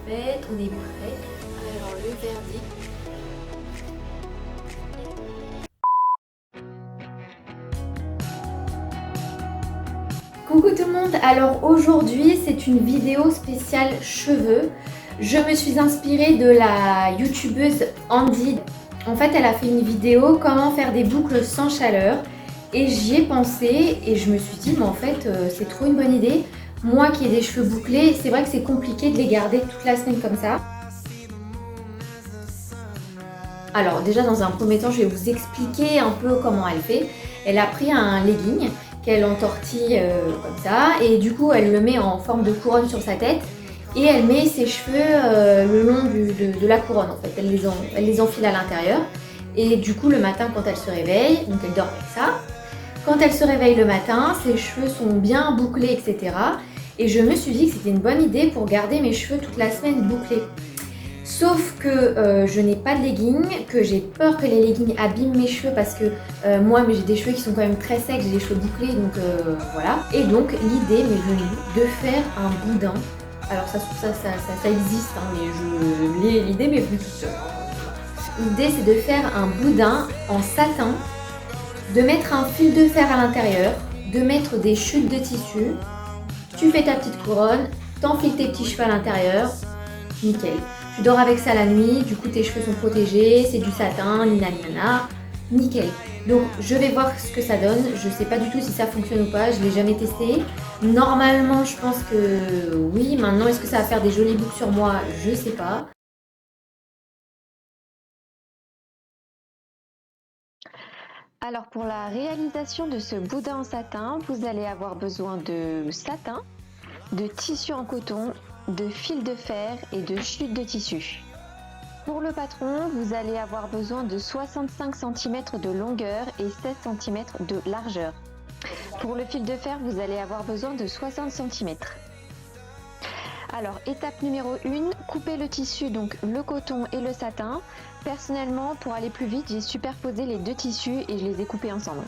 fait, on est prêt. Alors le verdict. Coucou tout le monde, alors aujourd'hui c'est une vidéo spéciale cheveux. Je me suis inspirée de la youtubeuse Andy. En fait elle a fait une vidéo comment faire des boucles sans chaleur et j'y ai pensé et je me suis dit mais en fait c'est trop une bonne idée. Moi qui ai des cheveux bouclés, c'est vrai que c'est compliqué de les garder toute la semaine comme ça. Alors déjà dans un premier temps je vais vous expliquer un peu comment elle fait. Elle a pris un legging qu'elle entortille comme ça et du coup elle le met en forme de couronne sur sa tête et elle met ses cheveux le long de la couronne en fait. Elle les enfile à l'intérieur et du coup le matin quand elle se réveille, donc elle dort avec ça, quand elle se réveille le matin, ses cheveux sont bien bouclés etc. Et je me suis dit que c'était une bonne idée pour garder mes cheveux toute la semaine bouclés. Sauf que je n'ai pas de leggings, que j'ai peur que les leggings abîment mes cheveux parce que moi j'ai des cheveux qui sont quand même très secs, j'ai des cheveux bouclés donc voilà. Et donc l'idée m'est venue de faire un boudin. Alors ça existe hein, mais l'idée m'est venue toute seule. L'idée c'est de faire un boudin en satin, de mettre un fil de fer à l'intérieur, de mettre des chutes de tissu, tu fais ta petite couronne, t'enfiles tes petits cheveux à l'intérieur, nickel. Tu dors avec ça la nuit, du coup tes cheveux sont protégés, c'est du satin, nina, nickel. Donc je vais voir ce que ça donne, je sais pas du tout si ça fonctionne ou pas, je l'ai jamais testé. Normalement je pense que oui, maintenant est-ce que ça va faire des jolies boucles sur moi, je sais pas. Alors pour la réalisation de ce boudin en satin, vous allez avoir besoin de satin, de tissu en coton, de fil de fer et de chute de tissu. Pour le patron, vous allez avoir besoin de 65 cm de longueur et 16 cm de largeur. Pour le fil de fer, vous allez avoir besoin de 60 cm. Alors, étape numéro 1, couper le tissu, donc le coton et le satin. Personnellement, pour aller plus vite, j'ai superposé les deux tissus et je les ai coupés ensemble.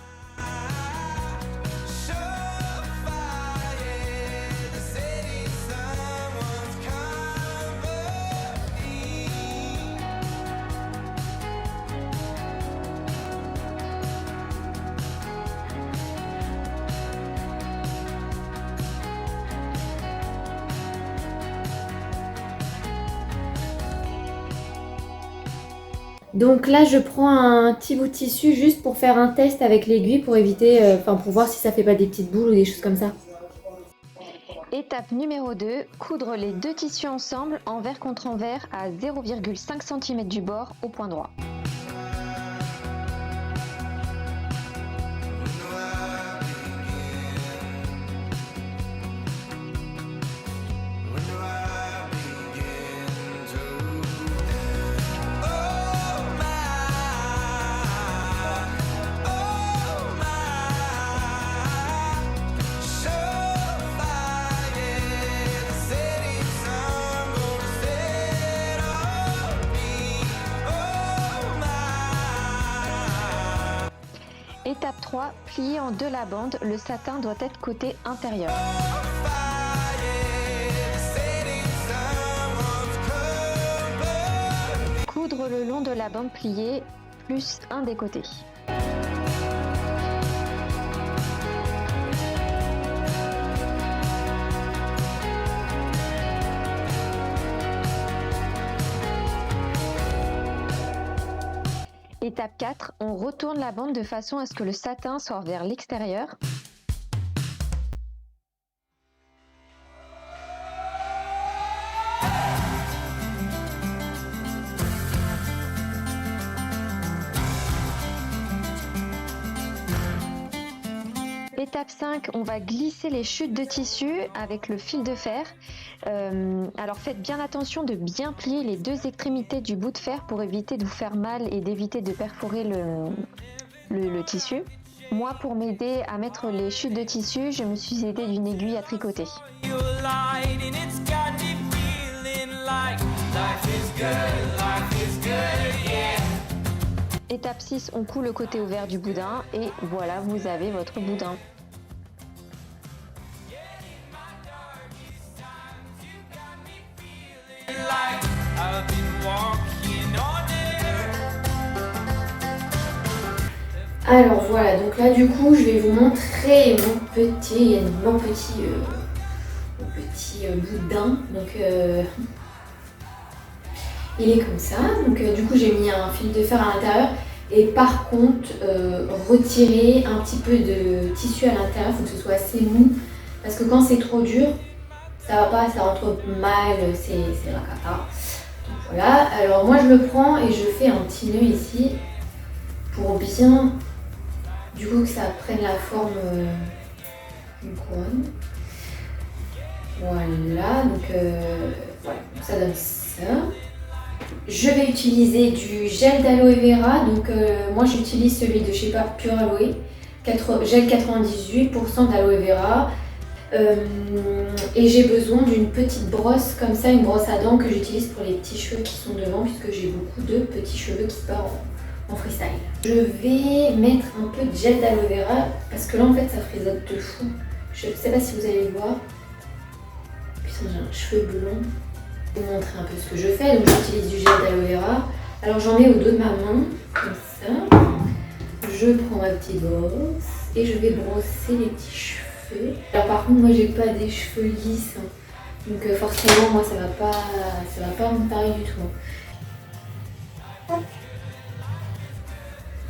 Donc là je prends un petit bout de tissu juste pour faire un test avec l'aiguille pour éviter, pour voir si ça fait pas des petites boules ou des choses comme ça. Étape numéro 2, coudre les deux tissus ensemble envers contre envers à 0,5 cm du bord au point droit. Étape 3, plier en deux la bande, le satin doit être côté intérieur. Coudre le long de la bande pliée, plus un des côtés. Étape 4, on retourne la bande de façon à ce que le satin soit vers l'extérieur. Étape 5, on va glisser les chutes de tissu avec le fil de fer. Alors faites bien attention de bien plier les deux extrémités du bout de fer pour éviter de vous faire mal et d'éviter de perforer le tissu. Moi, pour m'aider à mettre les chutes de tissu, je me suis aidée d'une aiguille à tricoter. Étape 6, on coud le côté ouvert du boudin et voilà, vous avez votre boudin. Alors voilà, donc là du coup je vais vous montrer mon petit boudin. Donc il est comme ça. Donc du coup j'ai mis un fil de fer à l'intérieur. Et par contre, retirer un petit peu de tissu à l'intérieur, il faut que ce soit assez mou. Parce que quand c'est trop dur, ça va pas, ça rentre mal, c'est la cata. Donc voilà, alors moi je le prends et je fais un petit nœud ici pour bien, du coup, que ça prenne la forme d'une couronne. Voilà, donc voilà, donc ça donne ça. Je vais utiliser du gel d'aloe vera, donc moi j'utilise celui de chez Pure Aloe, gel 98% d'aloe vera. Et j'ai besoin d'une petite brosse comme ça, une brosse à dents que j'utilise pour les petits cheveux qui sont devant, puisque j'ai beaucoup de petits cheveux qui partent en freestyle. Je vais mettre un peu de gel d'aloe vera, parce que là en fait ça frisette de fou. Je ne sais pas si vous allez le voir. Putain, j'ai un cheveu blond. Je vais vous montrer un peu ce que je fais. Donc j'utilise du gel d'aloe vera. Alors j'en mets au dos de ma main, comme ça. Je prends ma petite brosse et je vais brosser les petits cheveux. Alors par contre moi j'ai pas des cheveux lisses, hein. Donc forcément moi ça va pas me pareil du tout, hein.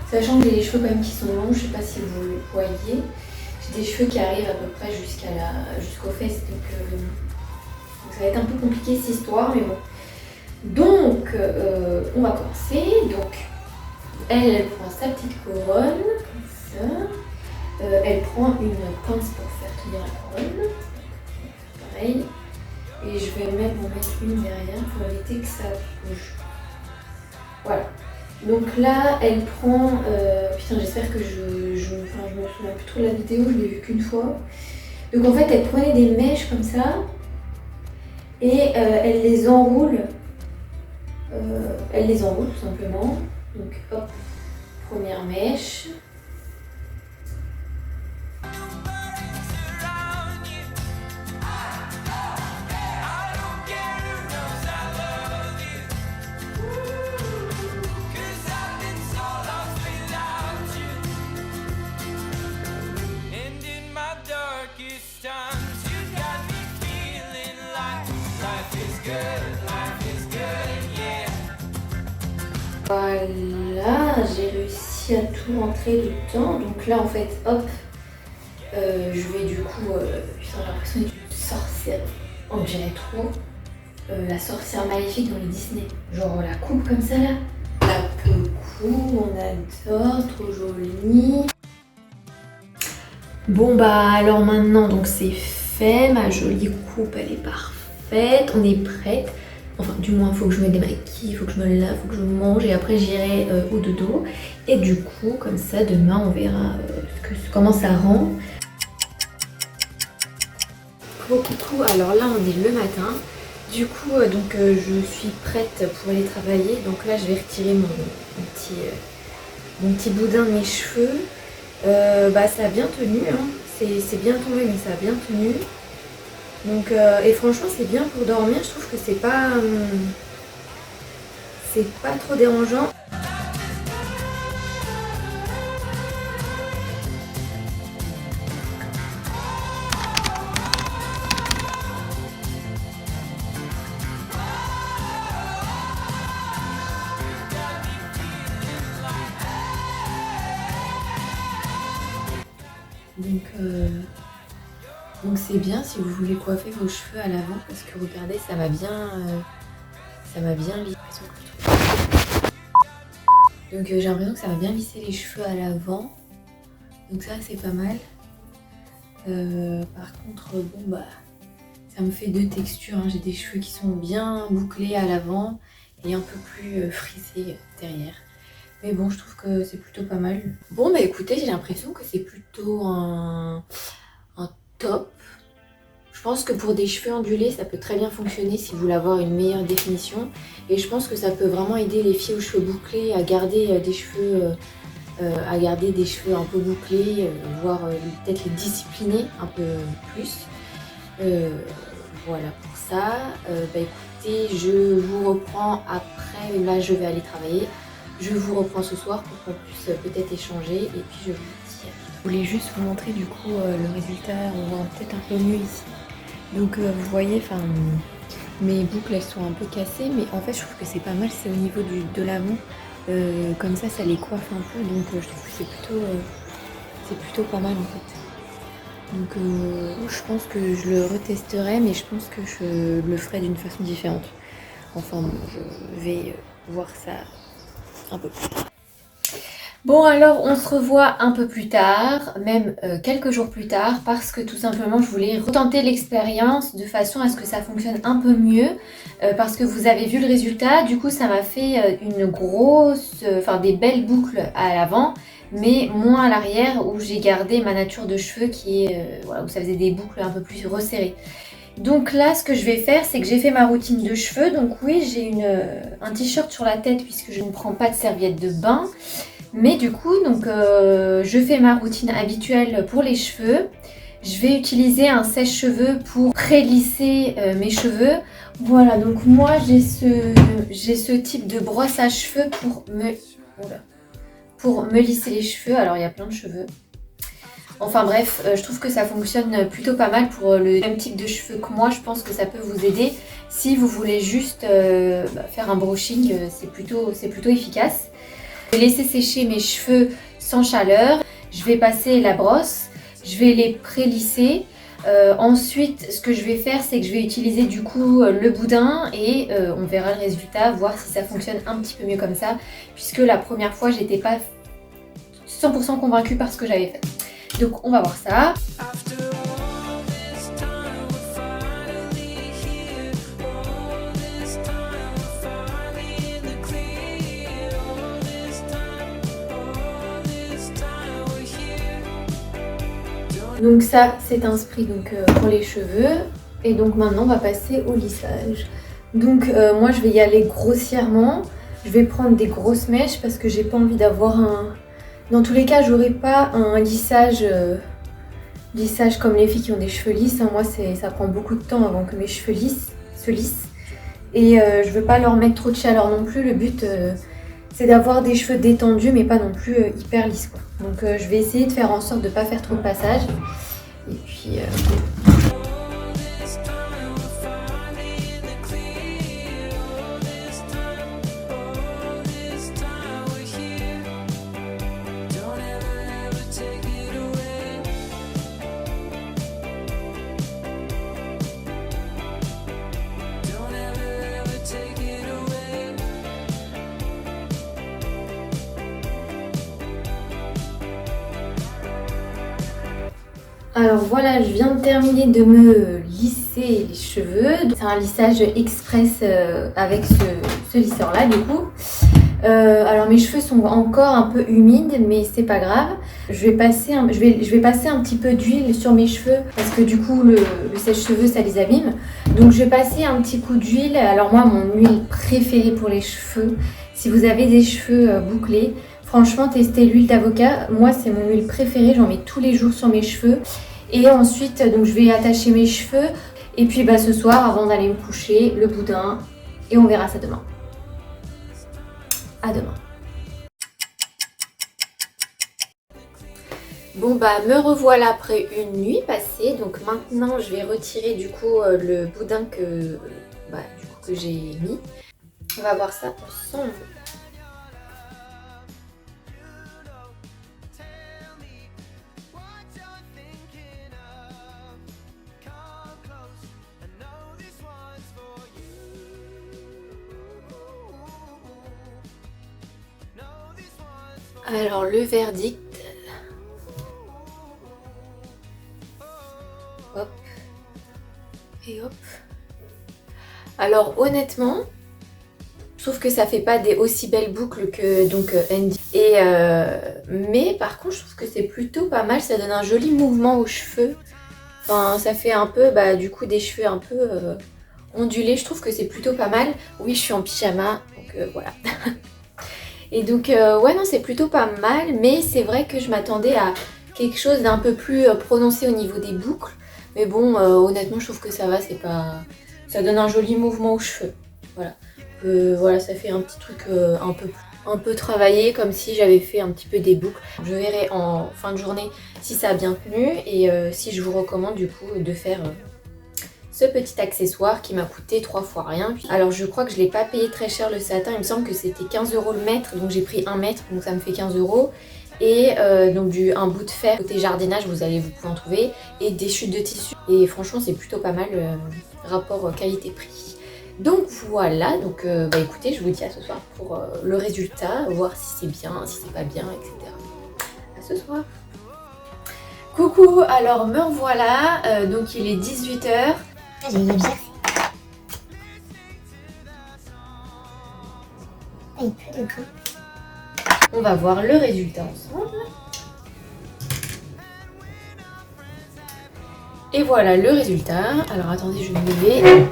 Sachant que j'ai les cheveux quand même qui sont longs, je sais pas si vous le voyez. J'ai des cheveux qui arrivent à peu près jusqu'aux fesses, donc ça va être un peu compliqué cette histoire, mais bon. Donc on va commencer. Donc elle prend sa petite couronne, comme ça. Elle prend une pince pour faire tenir la couronne. Pareil. Et je vais même en mettre une derrière pour éviter que ça bouge. Voilà. Donc là, elle prend... putain, j'espère que je me souviens plus trop de la vidéo, je l'ai vue qu'une fois. Donc en fait, elle prenait des mèches comme ça. Et elle les enroule. Elle les enroule tout simplement. Donc hop, première mèche. Voilà, j'ai réussi à tout rentrer dedans. Donc là, en fait, hop, je vais du coup... putain, j'ai l'impression d'être une sorcière. On dirait trop la sorcière maléfique dans les Disney. Genre la coupe comme ça, là. La coupe, on adore, trop jolie. Bon, bah alors maintenant, donc c'est fait. Ma jolie coupe, elle est parfaite. On est prête. Enfin, du moins, il faut que je me démaquille, il faut que je me lave, il faut que je mange et après j'irai au dodo. Et du coup, comme ça, demain, on verra comment ça rend. Coucou, alors là, on est le matin. Du coup, je suis prête pour aller travailler. Donc là, je vais retirer mon petit boudin de mes cheveux. Ça a bien tenu, hein. C'est bien tombé, mais ça a bien tenu. Donc, et franchement c'est bien pour dormir, je trouve que c'est pas trop dérangeant. Donc c'est bien si vous voulez coiffer vos cheveux à l'avant, parce que regardez, ça m'a bien lissé. Donc j'ai l'impression que ça va bien lisser les cheveux à l'avant. Donc ça c'est pas mal. Par contre, bon bah ça me fait deux textures, hein. J'ai des cheveux qui sont bien bouclés à l'avant et un peu plus frisés derrière. Mais bon, je trouve que c'est plutôt pas mal. Bon bah écoutez, j'ai l'impression que c'est plutôt un top. Je pense que pour des cheveux ondulés, ça peut très bien fonctionner si vous voulez avoir une meilleure définition. Et je pense que ça peut vraiment aider les filles aux cheveux bouclés à garder des cheveux un peu bouclés, voire peut-être les discipliner un peu plus. Voilà pour ça. Écoutez, je vous reprends après. Là, je vais aller travailler. Je vous reprends ce soir pour qu'on puisse peut-être échanger et puis je vous dis. Je voulais juste vous montrer du coup le résultat, on voit peut-être un peu mieux ici. Donc vous voyez, enfin mes boucles elles sont un peu cassées, mais en fait je trouve que c'est pas mal, c'est au niveau de l'avant. Comme ça les coiffe un peu, donc je trouve que c'est plutôt pas mal en fait. Donc je pense que je le retesterai, mais je pense que je le ferai d'une façon différente. Enfin bon, je vais voir ça un peu plus tard. Bon alors on se revoit un peu plus tard, même quelques jours plus tard, parce que tout simplement je voulais retenter l'expérience de façon à ce que ça fonctionne un peu mieux, parce que vous avez vu le résultat, du coup ça m'a fait une grosse, des belles boucles à l'avant, mais moins à l'arrière où j'ai gardé ma nature de cheveux qui est, voilà, où ça faisait des boucles un peu plus resserrées. Donc là, ce que je vais faire, c'est que j'ai fait ma routine de cheveux. Donc oui, j'ai un t-shirt sur la tête puisque je ne prends pas de serviette de bain. Mais du coup, donc, je fais ma routine habituelle pour les cheveux. Je vais utiliser un sèche-cheveux pour prélisser mes cheveux. Voilà, donc moi j'ai ce type de brosse à cheveux pour me lisser les cheveux. Alors il y a plein de cheveux. Enfin bref, je trouve que ça fonctionne plutôt pas mal pour le même type de cheveux que moi. Je pense que ça peut vous aider. Si vous voulez juste faire un brushing, c'est plutôt efficace. Je vais laisser sécher mes cheveux sans chaleur. Je vais passer la brosse. Je vais les prélisser. Ensuite, ce que je vais faire, c'est que je vais utiliser du coup le boudin et on verra le résultat, voir si ça fonctionne un petit peu mieux comme ça. Puisque la première fois, j'étais pas 100% convaincue par ce que j'avais fait. Donc on va voir ça. Donc ça c'est un spray pour les cheveux. Et donc maintenant on va passer au lissage. Donc moi je vais y aller grossièrement. Je vais prendre des grosses mèches parce que j'ai pas envie d'avoir un... Dans tous les cas, j'aurai pas un lissage comme les filles qui ont des cheveux lisses. Moi, ça prend beaucoup de temps avant que mes cheveux se lissent. Et je veux pas leur mettre trop de chaleur non plus. Le but, c'est d'avoir des cheveux détendus, mais pas non plus hyper lisses, quoi. Donc, je vais essayer de faire en sorte de ne pas faire trop de passages. Et puis... Alors voilà, je viens de terminer de me lisser les cheveux. C'est un lissage express avec ce lisseur là du coup. Alors mes cheveux sont encore un peu humides, mais c'est pas grave. Je vais passer un petit peu d'huile sur mes cheveux parce que du coup le sèche-cheveux ça les abîme. Donc je vais passer un petit coup d'huile. Alors moi mon huile préférée pour les cheveux, si vous avez des cheveux bouclés, franchement testez l'huile d'avocat. Moi c'est mon huile préférée, j'en mets tous les jours sur mes cheveux. Et ensuite donc je vais attacher mes cheveux. Et puis ce soir avant d'aller me coucher, le boudin. Et on verra ça demain. À demain. Bon me revoilà après une nuit passée. Donc maintenant je vais retirer du coup le boudin que j'ai mis. On va voir ça ensemble. Alors le verdict, hop, et hop. Alors honnêtement, je trouve que ça fait pas des aussi belles boucles que Andy. Mais par contre je trouve que c'est plutôt pas mal, ça donne un joli mouvement aux cheveux. Enfin ça fait un peu du coup des cheveux un peu ondulés, je trouve que c'est plutôt pas mal. Oui je suis en pyjama, donc voilà. Et donc ouais non c'est plutôt pas mal, mais c'est vrai que je m'attendais à quelque chose d'un peu plus prononcé au niveau des boucles. Mais bon honnêtement je trouve que ça va, ça donne un joli mouvement aux cheveux. Voilà. Voilà ça fait un petit truc un peu plus un peu travaillé comme si j'avais fait un petit peu des boucles. Je verrai en fin de journée si ça a bien tenu et si je vous recommande du coup de faire ce petit accessoire qui m'a coûté 3 fois rien. Alors je crois que je l'ai pas payé très cher le satin, il me semble que c'était 15 € le mètre, donc j'ai pris 1 mètre, donc ça me fait 15 €. Et donc un bout de fer côté jardinage, vous pouvez en trouver, et des chutes de tissu. Et franchement c'est plutôt pas mal, rapport qualité-prix. Donc voilà, donc écoutez, je vous dis à ce soir pour le résultat, voir si c'est bien, si c'est pas bien, etc. À ce soir. Coucou, alors me revoilà, donc il est 18 h. J'ai eu bizarre. Il pleut de coup. On va voir le résultat ensemble. Et voilà le résultat. Alors attendez, je vais me lever.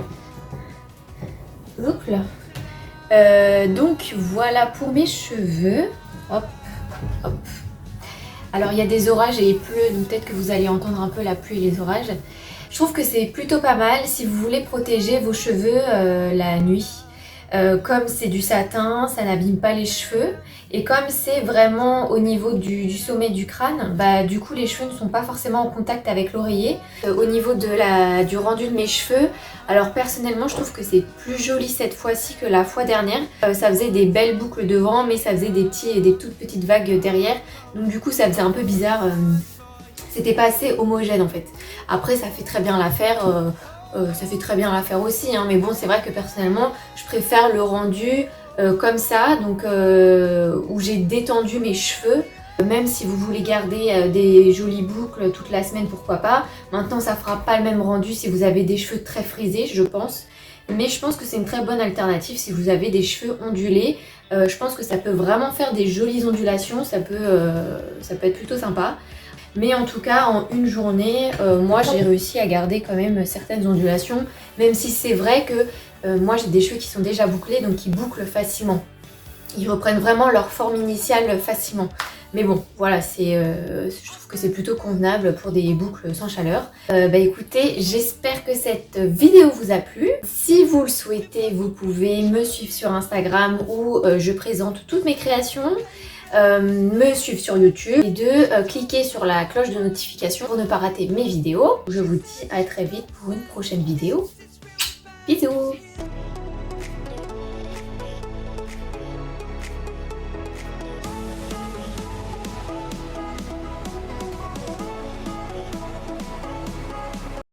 Hop là. Donc voilà pour mes cheveux. Hop, hop. Alors il y a des orages et il pleut, donc peut-être que vous allez entendre un peu la pluie et les orages. Je trouve que c'est plutôt pas mal si vous voulez protéger vos cheveux la nuit. Comme c'est du satin, ça n'abîme pas les cheveux. Et comme c'est vraiment au niveau du sommet du crâne, du coup les cheveux ne sont pas forcément en contact avec l'oreiller. Au niveau du rendu de mes cheveux, alors personnellement je trouve que c'est plus joli cette fois-ci que la fois dernière. Ça faisait des belles boucles devant, mais ça faisait des toutes petites vagues derrière. Donc du coup ça faisait un peu bizarre. C'était pas assez homogène en fait. Après ça fait très bien l'affaire. Ça fait très bien l'affaire aussi, hein, mais bon c'est vrai que personnellement je préfère le rendu comme ça, donc où j'ai détendu mes cheveux. Même si vous voulez garder des jolies boucles toute la semaine, pourquoi pas. Maintenant ça fera pas le même rendu si vous avez des cheveux très frisés, je pense. Mais je pense que c'est une très bonne alternative si vous avez des cheveux ondulés. Je pense que ça peut vraiment faire des jolies ondulations, ça peut être plutôt sympa. Mais en tout cas, en une journée, moi j'ai réussi à garder quand même certaines ondulations, même si c'est vrai que moi j'ai des cheveux qui sont déjà bouclés, donc ils bouclent facilement. Ils reprennent vraiment leur forme initiale facilement. Mais bon, voilà, je trouve que c'est plutôt convenable pour des boucles sans chaleur. Écoutez, j'espère que cette vidéo vous a plu. Si vous le souhaitez, vous pouvez me suivre sur Instagram où je présente toutes mes créations. Me suivre sur YouTube et de cliquer sur la cloche de notification pour ne pas rater mes vidéos. Je vous dis à très vite pour une prochaine vidéo. Bisous!